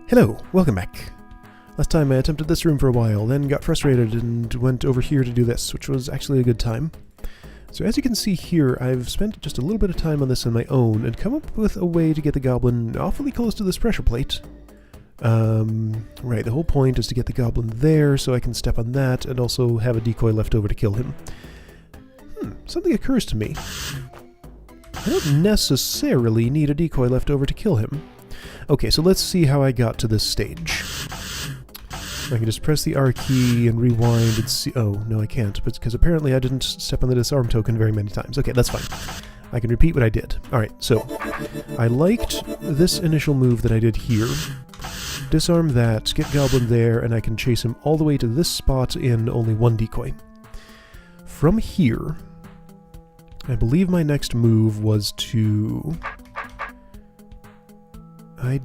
Hello, welcome back. Last time I attempted this room for a while, then got frustrated and went over here to do this, which was actually a good time. So as you can see here, I've spent just a little bit of time on this on my own and come up with a way to get the goblin awfully close to this pressure plate. Right, the whole point is to get the goblin there so I can step on that and also have a decoy left over to kill him. Something occurs to me. I don't necessarily need a decoy left over to kill him. Okay, so let's see how I got to this stage. I can just press the R key and rewind and see... Oh, no I can't, because apparently I didn't step on the disarm token very many times. Okay, that's fine. I can repeat what I did. Alright, so I liked this initial move that I did here. Disarm that, get Goblin there, and I can chase him all the way to this spot in only one decoy. From here, I believe my next move was to... I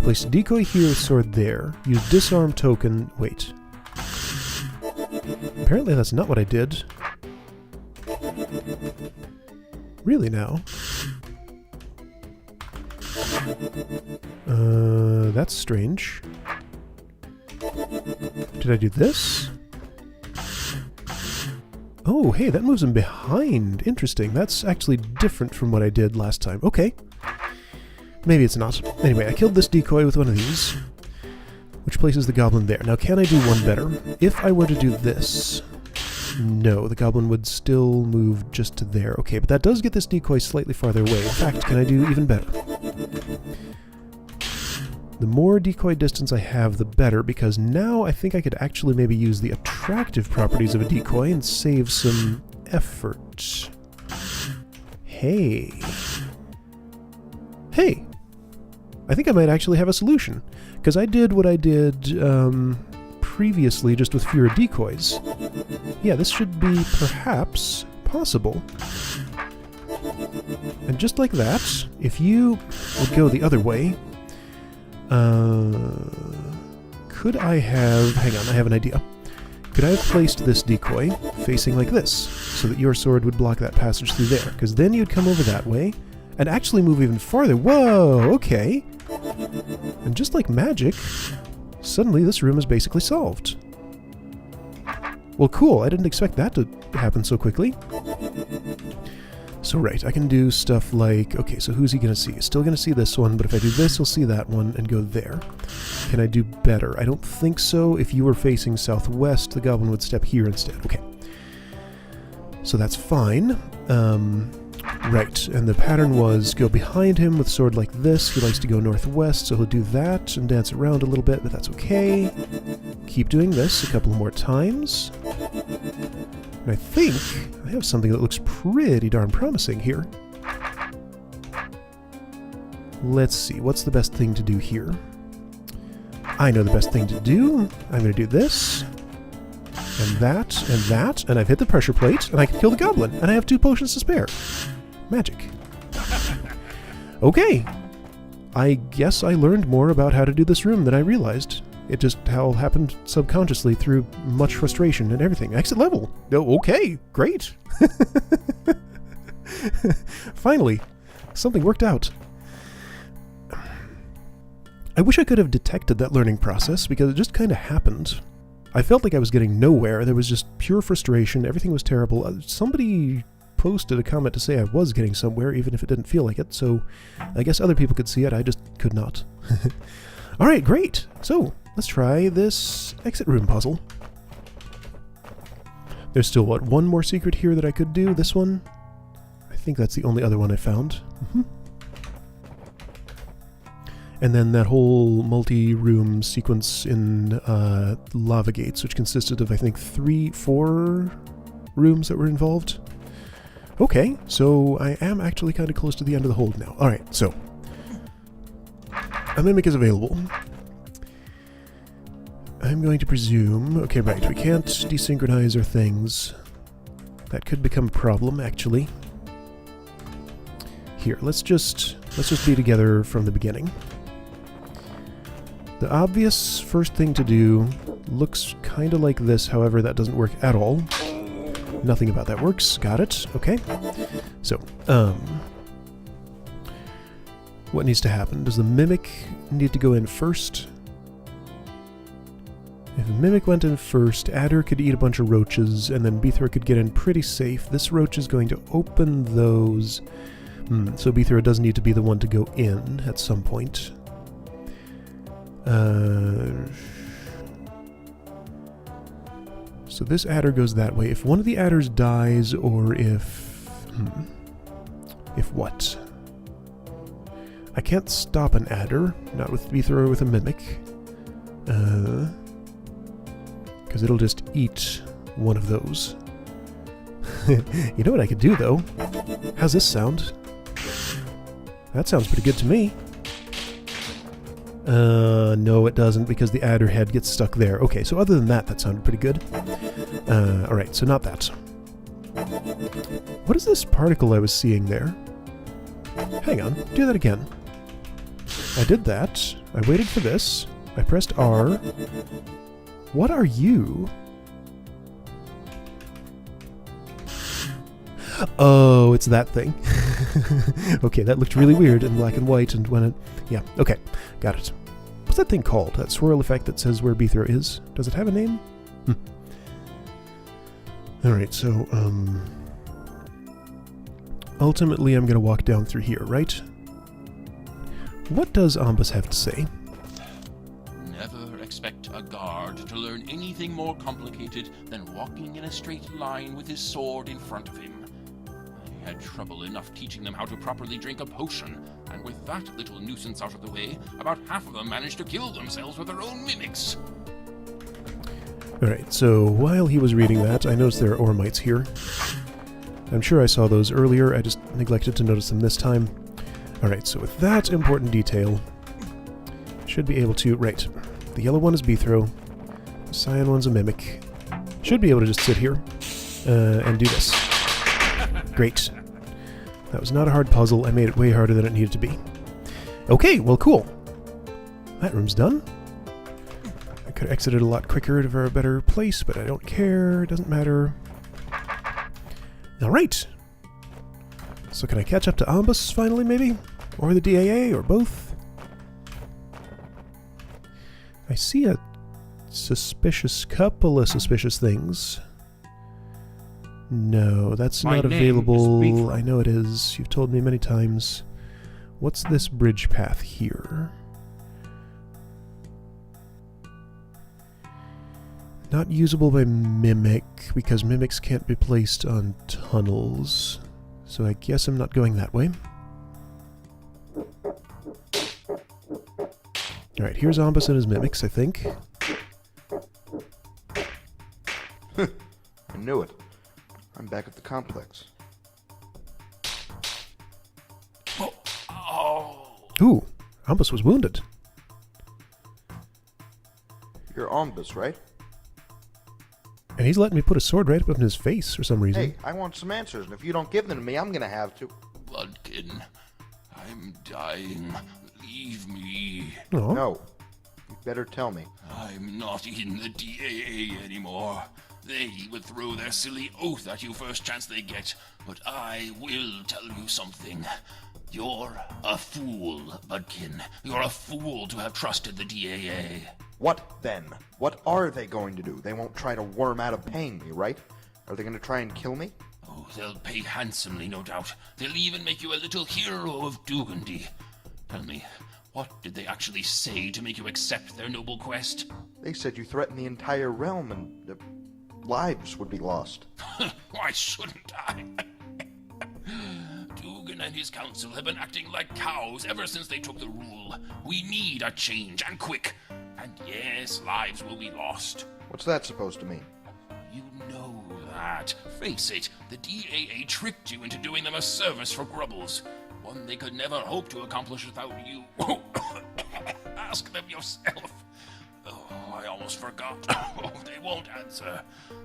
placed a decoy here, sword there. Use disarm token... Wait. Apparently that's not what I did. Really now? That's strange. Did I do this? Oh, hey, that moves him behind. Interesting. That's actually different from what I did last time. Okay. Maybe it's not. Anyway, I killed this decoy with one of these, which places the goblin there. Now, can I do one better? If I were to do this... No, the goblin would still move just to there. Okay, but that does get this decoy slightly farther away. In fact, can I do even better? The more decoy distance I have, the better, because now I think I could actually maybe use the attractive properties of a decoy and save some effort. Hey. Hey! I think I might actually have a solution, because I did what I did previously just with fewer decoys. Yeah, this should be perhaps possible. And just like that, if you would go the other way, could I have... Hang on, I have an idea. Could I have placed this decoy facing like this, so that your sword would block that passage through there? Because then you'd come over that way, and actually move even farther. Whoa, okay. And just like magic, suddenly this room is basically solved. Well, cool, I didn't expect that to happen so quickly. So right, I can do stuff like... Okay, so who's he going to see? He's still going to see this one, but if I do this, he'll see that one and go there. Can I do better? I don't think so. If you were facing southwest, the goblin would step here instead. Okay. So that's fine. Right, and the pattern was go behind him with sword like this. He likes to go northwest, so he'll do that and dance around a little bit, but that's okay. Keep doing this a couple more times. And I think I have something that looks pretty darn promising here. Let's see, what's the best thing to do here? I know the best thing to do. I'm going to do this. And that, and I've hit the pressure plate, and I can kill the goblin, and I have 2 potions to spare. Magic. Okay. I guess I learned more about how to do this room than I realized. It just all happened subconsciously through much frustration and everything. Exit level. Oh, okay, great. Finally, something worked out. I wish I could have detected that learning process, because it just kind of happened. I felt like I was getting nowhere. There was just pure frustration. Everything was terrible. Somebody posted a comment to say I was getting somewhere, even if it didn't feel like it, so I guess other people could see it. I just could not. Alright, great. So, let's try this exit room puzzle. There's still, what, one more secret here that I could do? This one? I think that's the only other one I found. And then that whole multi-room sequence in lava gates, which consisted of, I think, 4 rooms that were involved. Okay, so I am actually kind of close to the end of the hold now. Alright, so a mimic is available. I'm going to presume... Okay, right, we can't desynchronize our things. That could become a problem, actually. Here, let's just be together from the beginning. The obvious first thing to do looks kind of like this, however, that doesn't work at all. Nothing about that works. Got it. Okay. So, what needs to happen. Does the Mimic need to go in first? If a Mimic went in first, Adder could eat a bunch of roaches, and then Beethro could get in pretty safe. This roach is going to open those. So Beethro does need to be the one to go in at some point. So this adder goes that way. If one of the adders dies, or if... if what? I can't stop an adder, not with Beethro or with a Mimic. Because it'll just eat one of those. You know what I could do, though? How's this sound? That sounds pretty good to me. No it doesn't, because the adder head gets stuck there. Okay, so other than that, that sounded pretty good. Alright, so not that. What is this particle I was seeing there? Hang on, do that again. I did that. I waited for this. I pressed R. What are you? Oh, it's that thing. Okay, that looked really weird in black and white, and when it... Yeah, okay, got it. What's that thing called? That swirl effect that says where Beethro is? Does it have a name? Alright, so, ultimately I'm gonna walk down through here, right? What does Ombus have to say? Never expect a guard to learn anything more complicated than walking in a straight line with his sword in front of him. I had trouble enough teaching them how to properly drink a potion, and with that little nuisance out of the way, about half of them managed to kill themselves with their own mimics. Alright, so while he was reading that, I noticed there are Ormites here. I'm sure I saw those earlier, I just neglected to notice them this time. Alright, so with that important detail, should be able to... Right, the yellow one is Beethro, the cyan one's a Mimic. Should be able to just sit here and do this. Great. That was not a hard puzzle. I made it way harder than it needed to be. Okay, well, cool. That room's done. I could have exited a lot quicker to a better place, but I don't care. It doesn't matter. Alright. So can I catch up to Ombus finally, maybe? Or the DAA, or both? I see a couple of suspicious things. No, that's not available. I know it is. You've told me many times. What's this bridge path here? Not usable by Mimic, because Mimics can't be placed on tunnels. So I guess I'm not going that way. Alright, here's Ombus and his Mimics, I think. I knew it. I'm back at the complex. Ooh, Ombus was wounded. You're Ombus, right? And he's letting me put a sword right up in his face for some reason. Hey, I want some answers, and if you don't give them to me, I'm gonna have to... Bloodkin, I'm dying. Leave me. Aww. No. You better tell me. I'm not in the DAA anymore. They would throw their silly oath at you first chance they get, but I will tell you something. You're a fool, Budkin. You're a fool to have trusted the DAA. What then? What are they going to do? They won't try to worm out of paying me, right? Are they going to try and kill me? Oh, they'll pay handsomely, no doubt. They'll even make you a little hero of Dugandy. Tell me, what did they actually say to make you accept their noble quest? They said you threatened the entire realm and lives would be lost. Why shouldn't I? Dugan and his council have been acting like cows ever since they took the rule. We need a change, and quick. And yes, lives will be lost. What's that supposed to mean? You know that. Face it, the DAA tricked you into doing them a service for Grubbles. One they could never hope to accomplish without you. Ask them yourself. Oh, I almost forgot. Oh, they won't answer.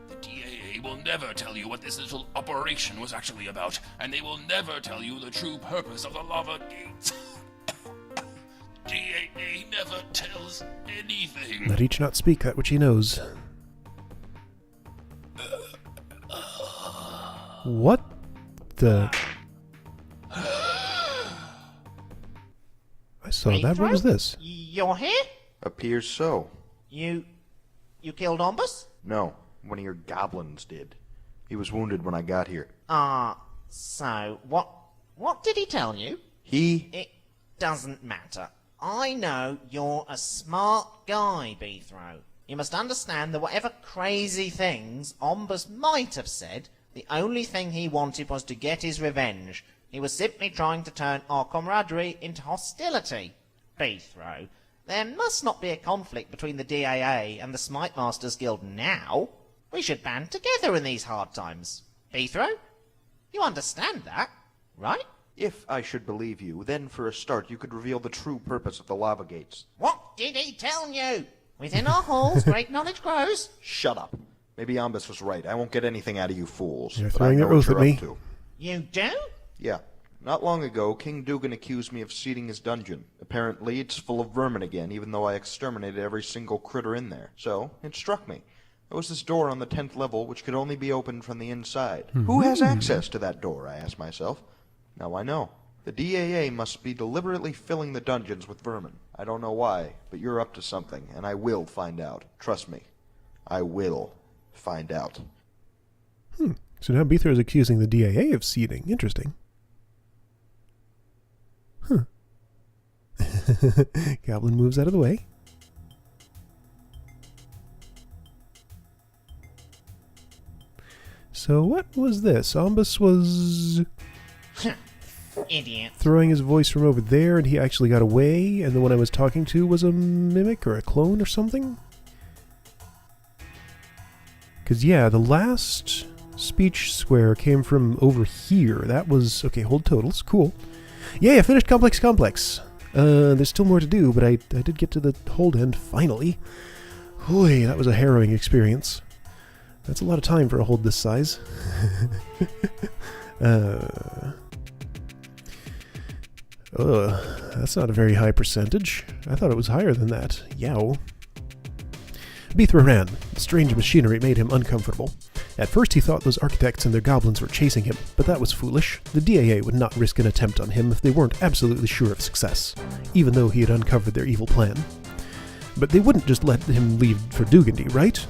The DAA will never tell you what this little operation was actually about, and they will never tell you the true purpose of the lava gates. DAA never tells anything. Let each not speak that which he knows. What the... So what was this? You're here? Appears so. You killed Ombus? No, one of your goblins did. He was wounded when I got here. So what did he tell you? It doesn't matter. I know you're a smart guy, Beethro. You must understand that whatever crazy things Ombus might have said, the only thing he wanted was to get his revenge. He was simply trying to turn our camaraderie into hostility. Beethro, there must not be a conflict between the DAA and the Smite Masters Guild now. We should band together in these hard times. Beethro, you understand that, right? If I should believe you, then for a start you could reveal the true purpose of the lava gates. What did he tell you? Within our halls, great knowledge grows. Shut up. Maybe Ombus was right. I won't get anything out of you fools. You're but throwing I know your oath what at you're me. up to. You do? Yeah. Not long ago, King Dugan accused me of seeding his dungeon. Apparently, it's full of vermin again, even though I exterminated every single critter in there. So, it struck me. There was this door on the 10th level which could only be opened from the inside. Who has access to that door, I asked myself. Now I know. The DAA must be deliberately filling the dungeons with vermin. I don't know why, but you're up to something, and I will find out. Trust me. I will find out. So now Beethro is accusing the DAA of seeding. Interesting. Huh. Goblin moves out of the way. So what was this? Ombus was Idiot. throwing his voice from over there, and he actually got away, and the one I was talking to was a mimic or a clone or something? Because, yeah, the last speech square came from over here. That was... Okay, hold totals. Cool. Yeah, I finished Complex. There's still more to do, but I did get to the hold end, finally. Holy, that was a harrowing experience. That's a lot of time for a hold this size. That's not a very high percentage. I thought it was higher than that. Yow. Beethro ran. The strange machinery made him uncomfortable. At first he thought those architects and their goblins were chasing him, but that was foolish. The DAA would not risk an attempt on him if they weren't absolutely sure of success, even though he had uncovered their evil plan. But they wouldn't just let him leave for Dugandy, right?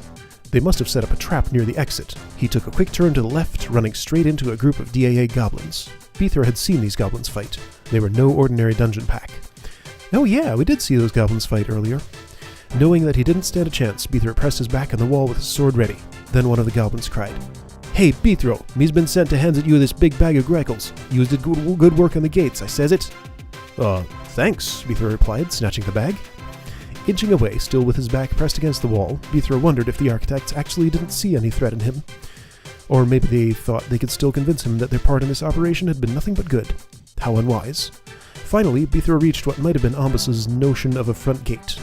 They must have set up a trap near the exit. He took a quick turn to the left, running straight into a group of DAA goblins. Beethro had seen these goblins fight. They were no ordinary dungeon pack. Oh yeah, we did see those goblins fight earlier. Knowing that he didn't stand a chance, Beethro pressed his back on the wall with his sword ready. Then one of the goblins cried, "Hey, Beethro, me's been sent to hands at you this big bag of greckles. You did good work on the gates, I says it." Thanks," Beethro replied, snatching the bag. Inching away, still with his back pressed against the wall, Beethro wondered if the architects actually didn't see any threat in him. Or maybe they thought they could still convince him that their part in this operation had been nothing but good. How unwise. Finally, Beethro reached what might have been Ombus's notion of a front gate.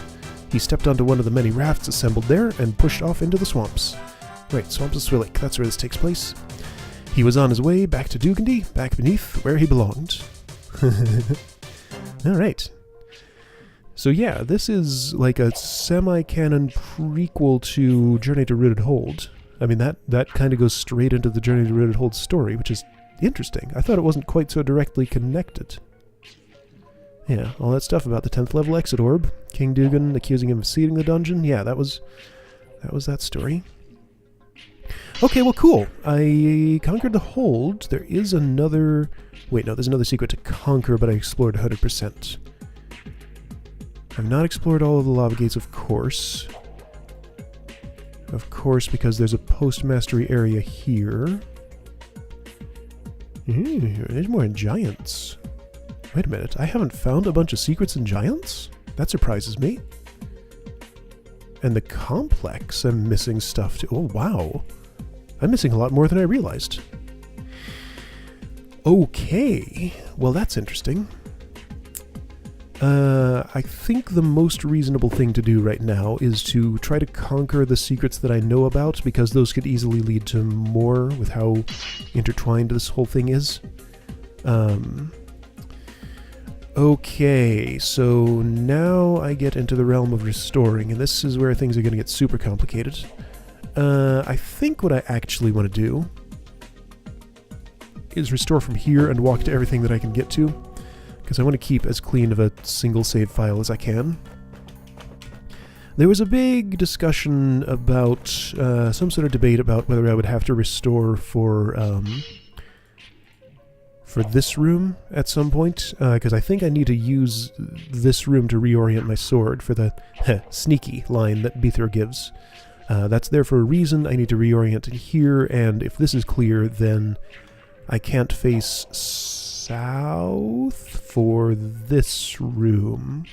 He stepped onto one of the many rafts assembled there and pushed off into the swamps. Right, Swamps of Swillick, that's where this takes place. He was on his way back to Dugandy, back beneath where he belonged. Alright. So yeah, this is like a semi-canon prequel to Journey to Rooted Hold. I mean, that kind of goes straight into the Journey to Rooted Hold story, which is interesting. I thought it wasn't quite so directly connected. Yeah, all that stuff about the 10th level exit orb, King Dugan accusing him of seeding the dungeon. Yeah, that was that story. Okay, well, cool. I conquered the hold. There is another... Wait, no, there's another secret to conquer, but I explored 100%. I've not explored all of the lava gates, of course. Of course, because there's a post-mastery area here. There's more in Giants. Wait a minute, I haven't found a bunch of secrets in Giants? That surprises me. And the complex, I'm missing stuff too. Oh, wow. I'm missing a lot more than I realized. Okay, well that's interesting. I think the most reasonable thing to do right now is to try to conquer the secrets that I know about, because those could easily lead to more with how intertwined this whole thing is. Okay, so now I get into the realm of restoring, and this is where things are going to get super complicated. I think what I actually want to do is restore from here and walk to everything that I can get to, because I want to keep as clean of a single save file as I can. There was a big discussion about, some sort of debate about whether I would have to restore for this room at some point, because I think I need to use this room to reorient my sword for the sneaky line that Beethro gives. That's there for a reason. I need to reorient it here, and if this is clear, then I can't face south for this room.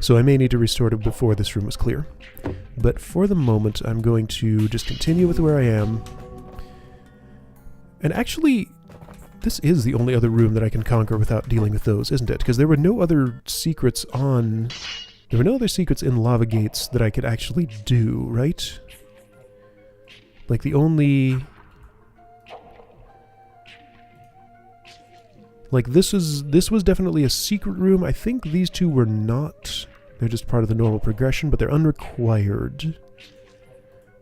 So I may need to restore it before this room is clear. But for the moment, I'm going to just continue with where I am. And actually, this is the only other room that I can conquer without dealing with those, isn't it? Because there were no other secrets on... There were no other secrets in Lava Gates that I could actually do, right? Like, the only... Like, this was definitely a secret room. I think these two were not. They're just part of the normal progression, but they're unrequired.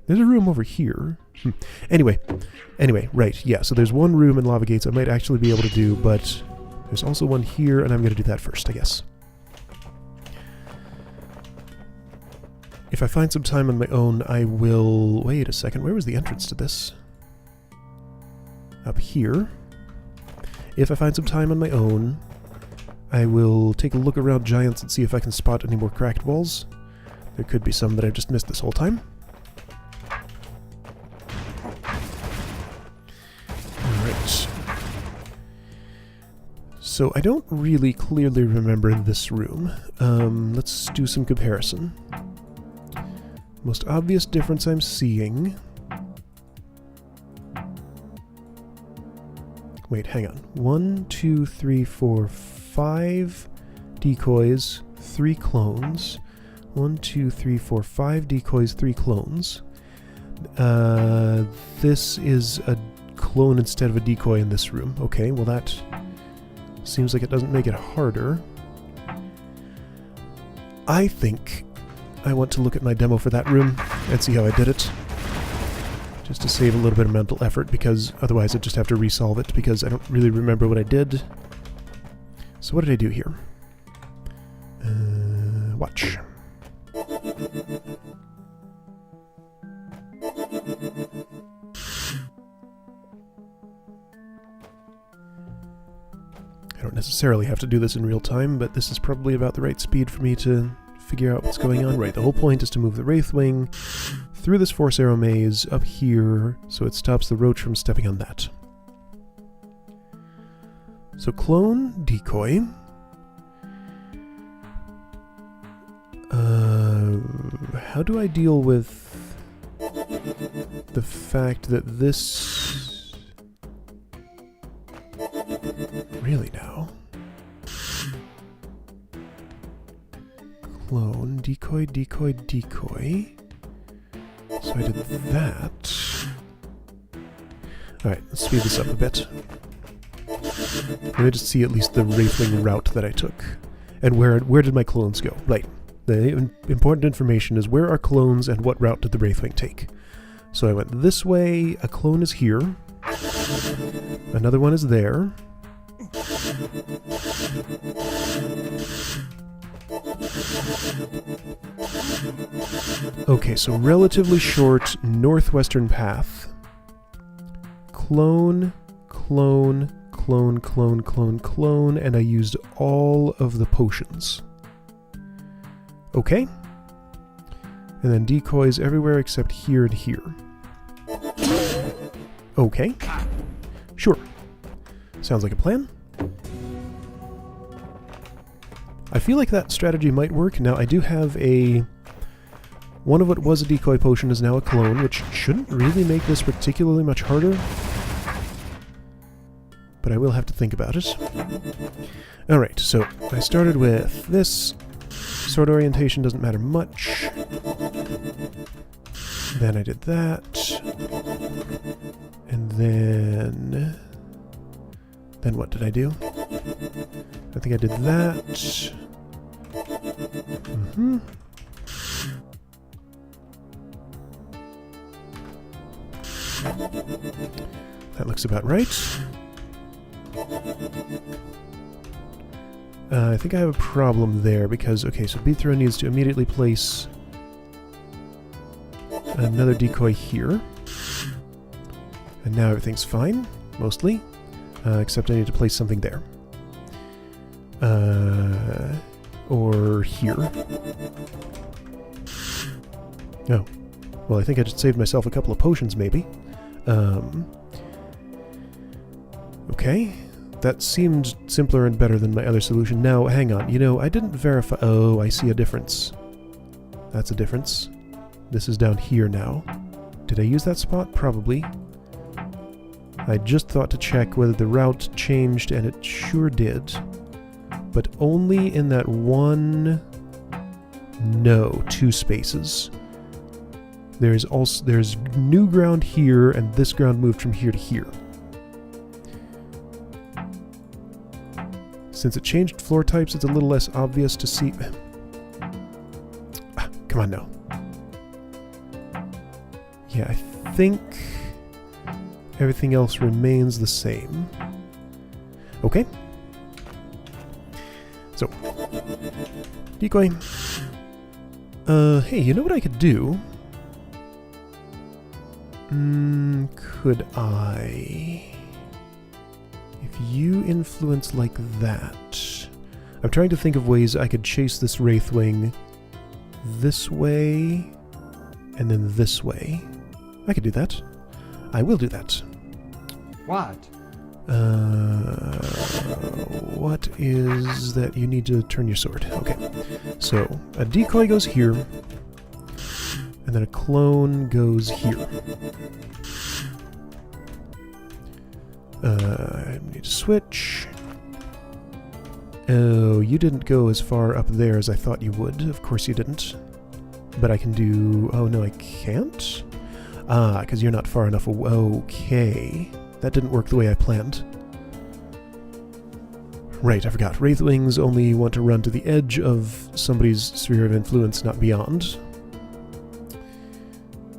There's a room over here. Anyway, right, yeah, so there's one room in Lava Gates I might actually be able to do, but there's also one here, and I'm going to do that first, I guess. If I find some time on my own, I will... Wait a second, where was the entrance to this? Up here. If I find some time on my own, I will take a look around Giants and see if I can spot any more cracked walls. There could be some that I've just missed this whole time. Alright. So I don't really clearly remember this room. Let's do some comparison. Most obvious difference I'm seeing... Wait, hang on. 1, 2, 3, 4, 5 decoys, 3 clones. 1, 2, 3, 4, 5 decoys, 3 clones. This is a clone instead of a decoy in this room. Okay, well that seems like it doesn't make it harder. I think I want to look at my demo for that room and see how I did it. Just to save a little bit of mental effort, because otherwise I'd just have to resolve it, because I don't really remember what I did. So what did I do here? Watch. I don't necessarily have to do this in real time, but this is probably about the right speed for me to figure out what's going on. Right, the whole point is to move the Wraithwing through this Force Arrow maze up here, so it stops the Roach from stepping on that. So clone, decoy. How do I deal with the fact that this... Really now? Clone, decoy, decoy, decoy. So I did that. Alright, let's speed this up a bit. Let me just see at least the Wraithwing route that I took. And where did my clones go? Right. The important information is where are clones and what route did the Wraithwing take. So I went this way, a clone is here. Another one is there. Okay, so relatively short northwestern path. Clone, clone, clone, clone, clone, clone, and I used all of the potions. Okay. And then decoys everywhere except here and here. Okay. Sure. Sounds like a plan. I feel like that strategy might work. Now, I do have a... One of what was a decoy potion is now a clone, which shouldn't really make this particularly much harder. But I will have to think about it. Alright, so I started with this. Sword orientation doesn't matter much. Then I did that. And then... Then what did I do? I think I did that. Mm-hmm. That looks about right. I think I have a problem there because, okay, so B-throw needs to immediately place another decoy here. And now everything's fine, mostly, except I need to place something there. Or here. Oh. Well, I think I just saved myself a couple of potions, maybe. Okay. That seemed simpler and better than my other solution. Now, hang on. You know, I didn't verify... Oh, I see a difference. That's a difference. This is down here now. Did I use that spot? Probably. I just thought to check whether the route changed, and it sure did. But only in that one... No, 2 spaces. There's new ground here, and this ground moved from here to here. Since it changed floor types, it's a little less obvious to see... Come on now. Yeah, I think everything else remains the same. Okay. So, decoy. Hey, you know what I could do? Could I... If you influence like that... I'm trying to think of ways I could chase this Wraithwing this way, and then this way. I could do that. I will do that. What? What is that you need to turn your sword? Okay. So, a decoy goes here, and then a clone goes here. I need to switch. Oh, you didn't go as far up there as I thought you would. Of course you didn't. But I can do... Oh, no, I can't? Ah, because you're not far enough away. Okay. That didn't work the way I planned. Right, I forgot. Wraithwings only want to run to the edge of somebody's sphere of influence, not beyond.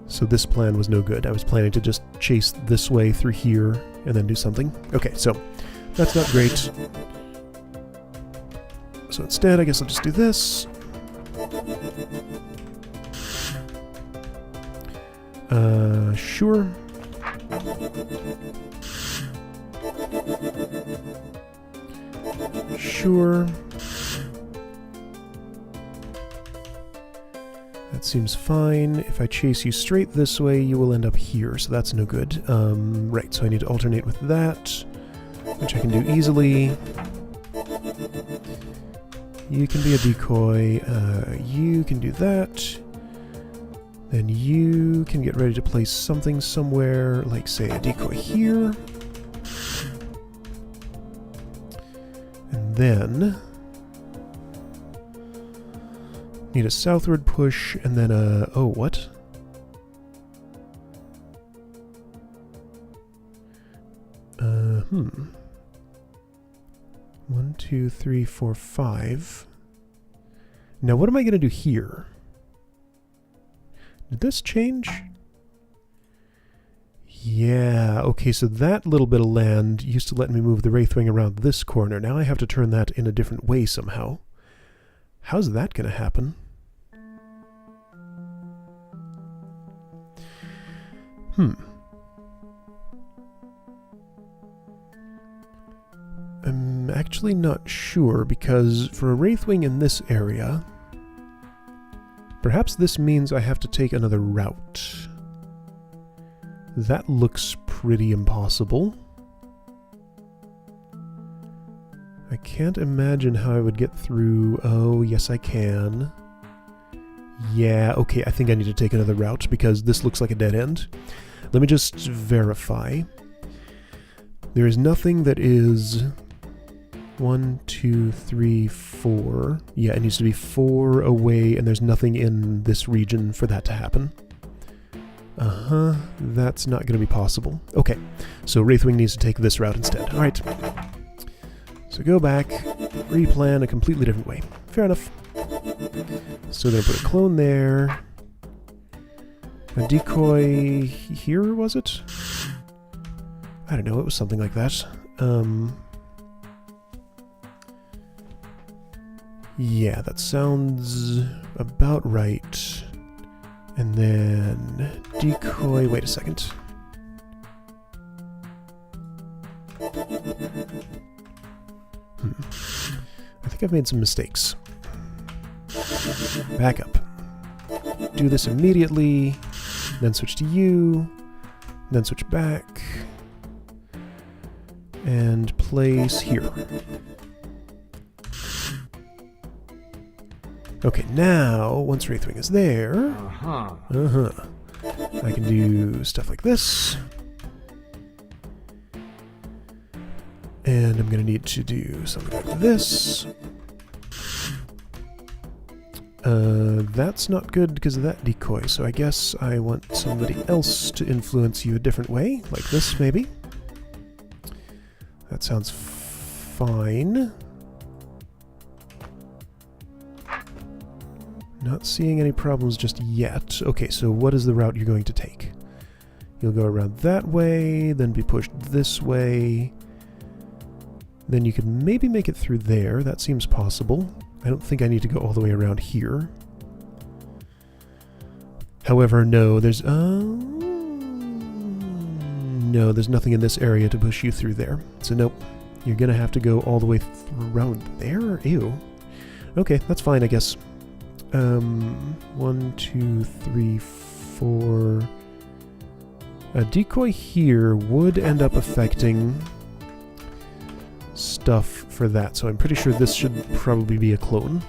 So this plan was no good. I was planning to just chase this way through here and then do something. Okay, so that's not great. So instead, I guess I'll just do this. Sure. Sure. That seems fine. If I chase you straight this way, you will end up here, so that's no good. Right, so I need to alternate with that, which I can do easily. You can be a decoy. You can do that. Then you can get ready to place something somewhere, like, say, a decoy here. And then... need a southward push, and then a... Oh, what? One, two, three, four, 5. Now, what am I going to do here? Did this change? Yeah, okay, so that little bit of land used to let me move the Wraithwing around this corner. Now I have to turn that in a different way somehow. How's that going to happen? I'm actually not sure, because for a Wraithwing in this area, perhaps this means I have to take another route. That looks pretty impossible. I can't imagine how I would get through... Oh, yes I can. Yeah, okay, I think I need to take another route, because this looks like a dead end. Let me just verify. There is nothing that is... 1, 2, 3, 4. Yeah, it needs to be 4 away, and there's nothing in this region for that to happen. That's not going to be possible. Okay, so Wraithwing needs to take this route instead. Alright. So go back, replan a completely different way. Fair enough. So then put a clone there. A decoy here, was it? I don't know, it was something like that. Yeah, that sounds about right. And then decoy, wait a second. I think I've made some mistakes. Back up. Do this immediately, then switch to you, then switch back, and place here. Okay, now, once Wraithwing is there, I can do stuff like this. And I'm going to need to do something like this. That's not good because of that decoy, so I guess I want somebody else to influence you a different way, like this maybe. That sounds fine. Not seeing any problems just yet. Okay, so what is the route you're going to take? You'll go around that way, then be pushed this way. Then you could maybe make it through there. That seems possible. I don't think I need to go all the way around here. However, no, there's nothing in this area to push you through there. So nope, you're gonna have to go all the way around there? Ew. Okay, that's fine, I guess. 1, 2, 3, 4... A decoy here would end up affecting stuff for that, so I'm pretty sure this should probably be a clone.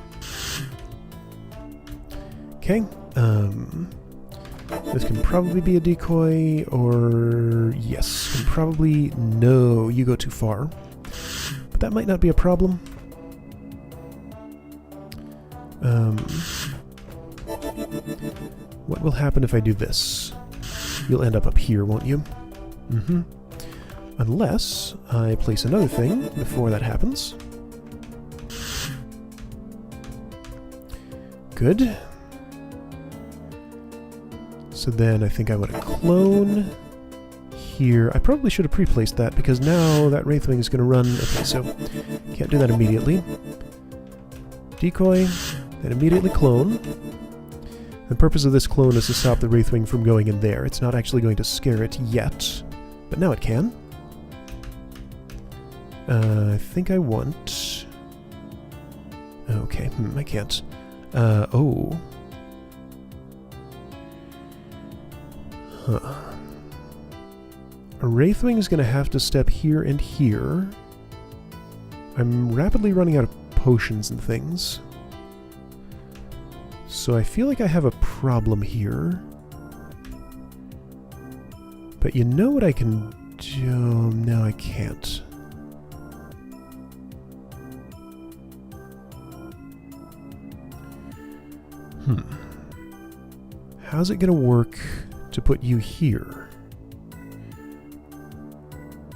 Okay, this can probably be a decoy, or yes, can probably, no, you go too far. But that might not be a problem. What will happen if I do this? You'll end up here, won't you? Mm-hmm. Unless I place another thing before that happens. Good. So then I think I want to clone here. I probably should have pre-placed that because now that Wraithwing is going to run. Okay, so can't do that immediately. Decoy, then immediately clone. The purpose of this clone is to stop the Wraithwing from going in there. It's not actually going to scare it yet, but now it can. I think I want... Okay, I can't. Oh. Huh. A Wraithwing is going to have to step here and here. I'm rapidly running out of potions and things. So I feel like I have a problem here. But you know what I can do? No, I can't. How's it gonna work to put you here?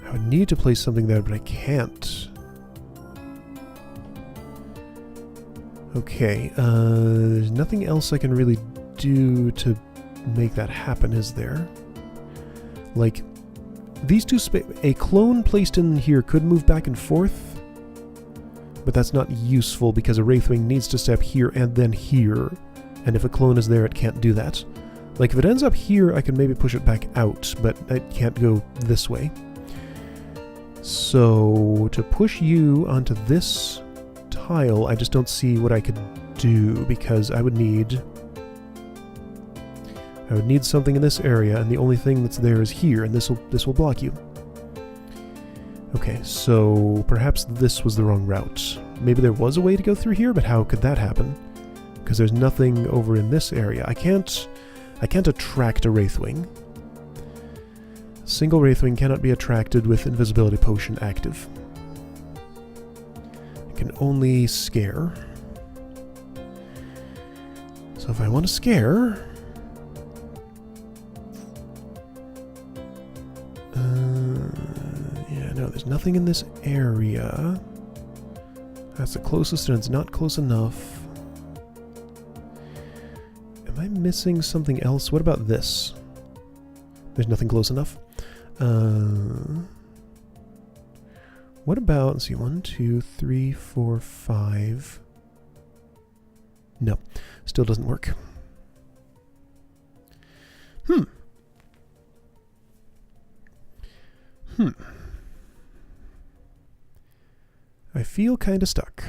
I would need to place something there, but I can't. Okay, there's nothing else I can really do to make that happen, is there? Like, these two a clone placed in here could move back and forth, but that's not useful because a Wraithwing needs to step here and then here, and if a clone is there, it can't do that. Like, if it ends up here, I can maybe push it back out, but it can't go this way. So, to push you onto this tile, I just don't see what I could do, because I would need something in this area, and the only thing that's there is here, and this will block you. Okay, so perhaps this was the wrong route. Maybe there was a way to go through here, but how could that happen? Because there's nothing over in this area. I can't attract a Wraithwing. A single Wraithwing cannot be attracted with Invisibility Potion active. It can only scare. So if I want to scare... yeah, no, there's nothing in this area. That's the closest, and it's not close enough. Am I missing something else? What about this? There's nothing close enough. What about, let's see, 1, 2, 3, 4, 5. No, still doesn't work. I feel kind of stuck.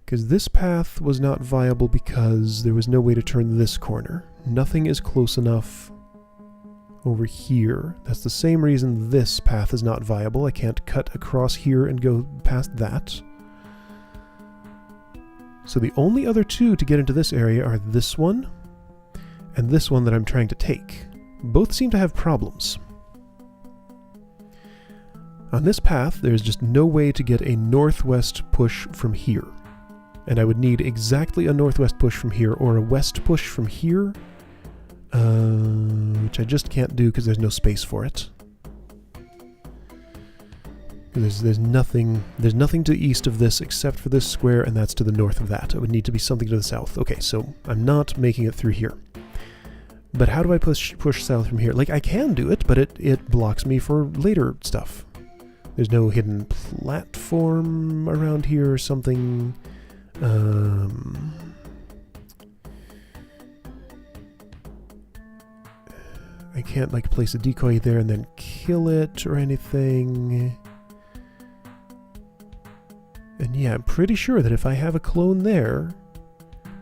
Because this path was not viable because there was no way to turn this corner. Nothing is close enough over here. That's the same reason this path is not viable. I can't cut across here and go past that. So the only other two to get into this area are this one and this one that I'm trying to take. Both seem to have problems. On this path, there's just no way to get a northwest push from here. And I would need exactly a northwest push from here, or a west push from here, which I just can't do because there's no space for it. There's nothing to the east of this except for this square, and that's to the north of that. It would need to be something to the south. Okay, so I'm not making it through here. But how do I push south from here? Like, I can do it, but it blocks me for later stuff. There's no hidden platform around here or something. I can't, like, place a decoy there and then kill it or anything. And yeah, I'm pretty sure that if I have a clone there,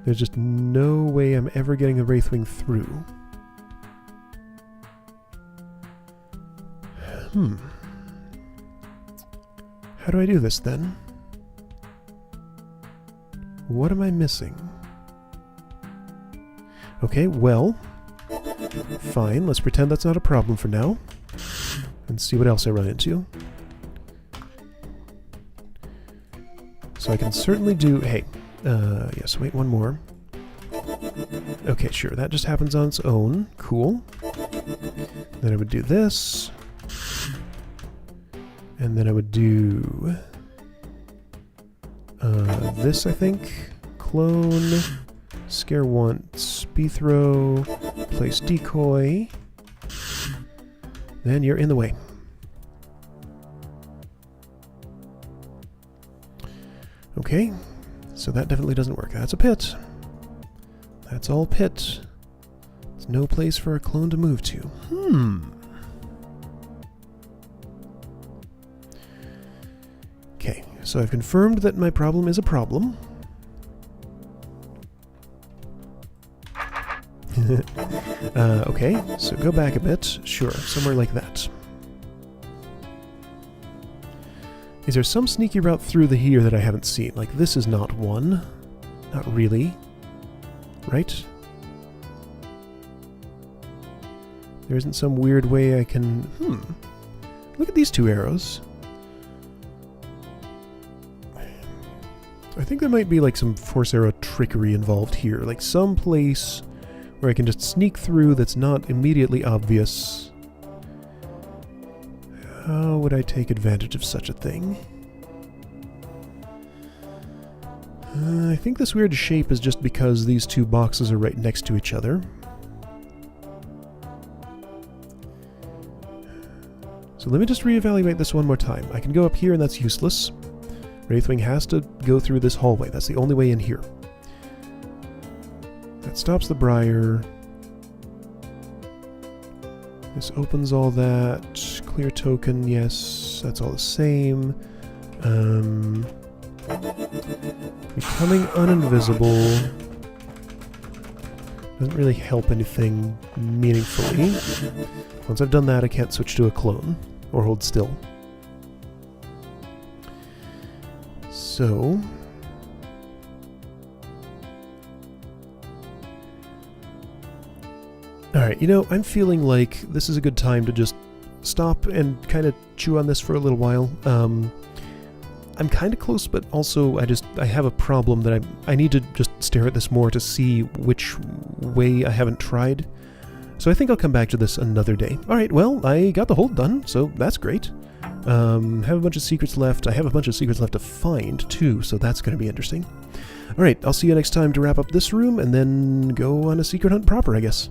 there's just no way I'm ever getting a Wraithwing through. How do I do this then? What am I missing? Okay, well, fine, let's pretend that's not a problem for now. And see what else I run into. So I can certainly do... Hey, yes, wait, one more. Okay, sure, that just happens on its own. Cool. Then I would do this. And then I would do... this, I think. Clone. Scare once. Throw. Place decoy. Then you're in the way. Okay. So that definitely doesn't work. That's a pit. That's all pit. There's no place for a clone to move to. Okay, so I've confirmed that my problem is a problem. Okay, so go back a bit. Sure, somewhere like that. Is there some sneaky route through the here that I haven't seen? Like, this is not one. Not really. Right? There isn't some weird way I can... Look at these two arrows. I think there might be like some force arrow trickery involved here. Like some place where I can just sneak through that's not immediately obvious. How would I take advantage of such a thing? I think this weird shape is just because these two boxes are right next to each other. So let me just reevaluate this one more time. I can go up here and that's useless. Wraithwing has to go through this hallway. That's the only way in here. That stops the briar. This opens all that. Clear token, yes. That's all the same. Becoming uninvisible doesn't really help anything meaningfully. Once I've done that, I can't switch to a clone or hold still. So... Alright, you know, I'm feeling like this is a good time to just stop and kind of chew on this for a little while. I'm kind of close, but also I have a problem that I need to just stare at this more to see which way I haven't tried. So I think I'll come back to this another day. Alright, well, I got the hold done, so that's great. Have a bunch of secrets left. I have a bunch of secrets left to find, too, so that's going to be interesting. Alright, I'll see you next time to wrap up this room, and then go on a secret hunt proper, I guess.